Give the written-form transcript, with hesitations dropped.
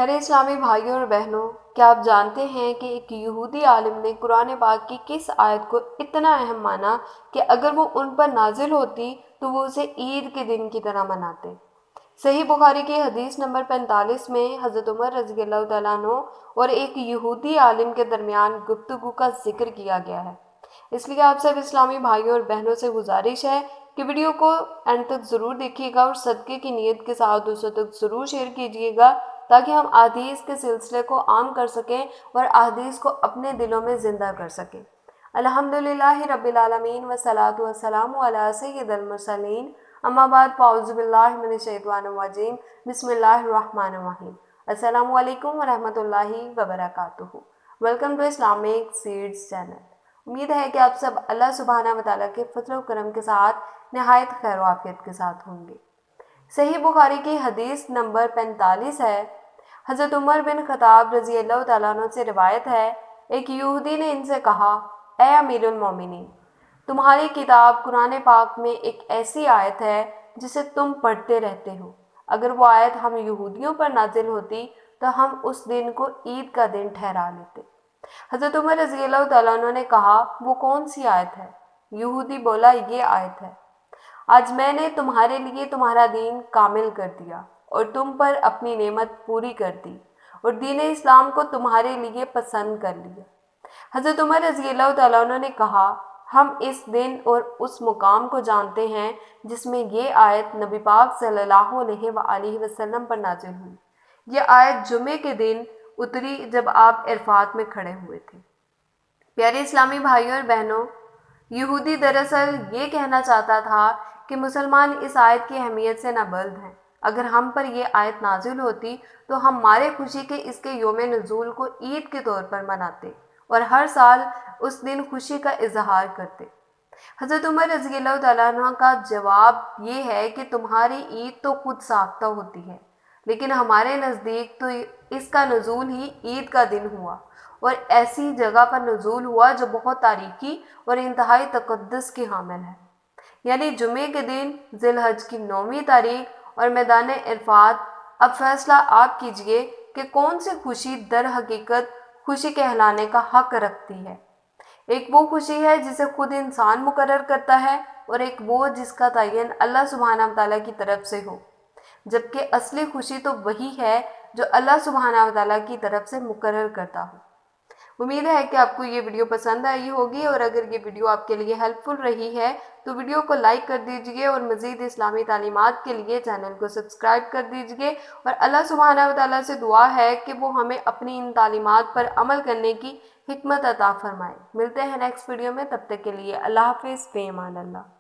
میرے اسلامی بھائیوں اور بہنوں، کیا آپ جانتے ہیں کہ ایک یہودی عالم نے قرآن پاک کی کس آیت کو اتنا اہم مانا کہ اگر وہ ان پر نازل ہوتی تو وہ اسے عید کے دن کی طرح مناتے؟ صحیح بخاری کی حدیث نمبر 45 میں حضرت عمر رضی اللہ تعالیٰ عنہ اور ایک یہودی عالم کے درمیان گفتگو کا ذکر کیا گیا ہے۔ اس لیے آپ سب اسلامی بھائیوں اور بہنوں سے گزارش ہے کہ ویڈیو کو اینڈ تک ضرور دیکھیے گا اور صدقے کی نیت کے ساتھ دوسروں تک ضرور شیئر کیجیے گا تاکہ ہم احادیث کے سلسلے کو عام کر سکیں اور احادیث کو اپنے دلوں میں زندہ کر سکیں۔ الحمدللہ رب العالمین والصلاة والسلام علی سید المرسلین، اما بعد فاعوذ باللہ من الشیطان الرجیم، بسم اللہ الرحمن الرحیم۔ السلام علیکم ورحمۃ اللہ وبرکاتہ۔ Welcome to Islamic Seeds channel. امید ہے کہ آپ سب اللہ سبحانہ وتعالیٰ کے فضل و کرم کے ساتھ نہایت خیر و عافیت کے ساتھ ہوں گے۔ صحیح بخاری کی حدیث نمبر 45 ہے۔ حضرت عمر بن خطاب رضی اللہ تعالیٰ عنہ سے روایت ہے، ایک یہودی نے ان سے کہا، اے امیر المومنین، تمہاری کتاب قرآن پاک میں ایک ایسی آیت ہے جسے تم پڑھتے رہتے ہو، اگر وہ آیت ہم یہودیوں پر نازل ہوتی تو ہم اس دن کو عید کا دن ٹھہرا لیتے۔ حضرت عمر رضی اللہ تعالیٰ عنہ نے کہا، وہ کون سی آیت ہے؟ یہودی بولا، یہ آیت ہے، آج میں نے تمہارے لیے تمہارا دین کامل کر دیا اور تم پر اپنی نعمت پوری کر دی اور دین اسلام کو تمہارے لیے پسند کر لیا۔ حضرت عمر رضی اللہ تعالیٰ عنہ نے کہا، ہم اس دن اور اس مقام کو جانتے ہیں جس میں یہ آیت نبی پاک صلی اللہ علیہ وآلہ وسلم پر نازل ہوئی۔ یہ آیت جمعے کے دن اتری جب آپ عرفات میں کھڑے ہوئے تھے۔ پیارے اسلامی بھائیوں اور بہنوں، یہودی دراصل یہ کہنا چاہتا تھا کہ مسلمان اس آیت کی اہمیت سے نابلد ہیں۔ اگر ہم پر یہ آیت نازل ہوتی تو ہم مارے خوشی کے اس کے یوم نزول کو عید کے طور پر مناتے اور ہر سال اس دن خوشی کا اظہار کرتے۔ حضرت عمر رضی اللہ تعالیٰ عنہ کا جواب یہ ہے کہ تمہاری عید تو خود ساختہ ہوتی ہے، لیکن ہمارے نزدیک تو اس کا نزول ہی عید کا دن ہوا اور ایسی جگہ پر نزول ہوا جو بہت تاریخی اور انتہائی تقدس کی حامل ہے، یعنی جمعے کے دن ذی الحج کی 9ویں تاریخ اور میدان عرفات۔ اب فیصلہ آپ کیجئے کہ کون سی خوشی در حقیقت خوشی کہلانے کا حق رکھتی ہے۔ ایک وہ خوشی ہے جسے خود انسان مقرر کرتا ہے اور ایک وہ جس کا تعین اللہ سبحانہ وتعالیٰ کی طرف سے ہو، جبکہ اصلی خوشی تو وہی ہے جو اللہ سبحانہ وتعالیٰ کی طرف سے مقرر کرتا ہو۔ امید ہے کہ آپ کو یہ ویڈیو پسند آئی ہوگی، اور اگر یہ ویڈیو آپ کے لیے ہیلپ فل رہی ہے تو ویڈیو کو لائک کر دیجئے اور مزید اسلامی تعلیمات کے لیے چینل کو سبسکرائب کر دیجئے، اور اللہ سبحانہ وتعالیٰ سے دعا ہے کہ وہ ہمیں اپنی ان تعلیمات پر عمل کرنے کی حکمت عطا فرمائے۔ ملتے ہیں نیکسٹ ویڈیو میں، تب تک کے لیے اللہ حافظ، فی امان اللہ۔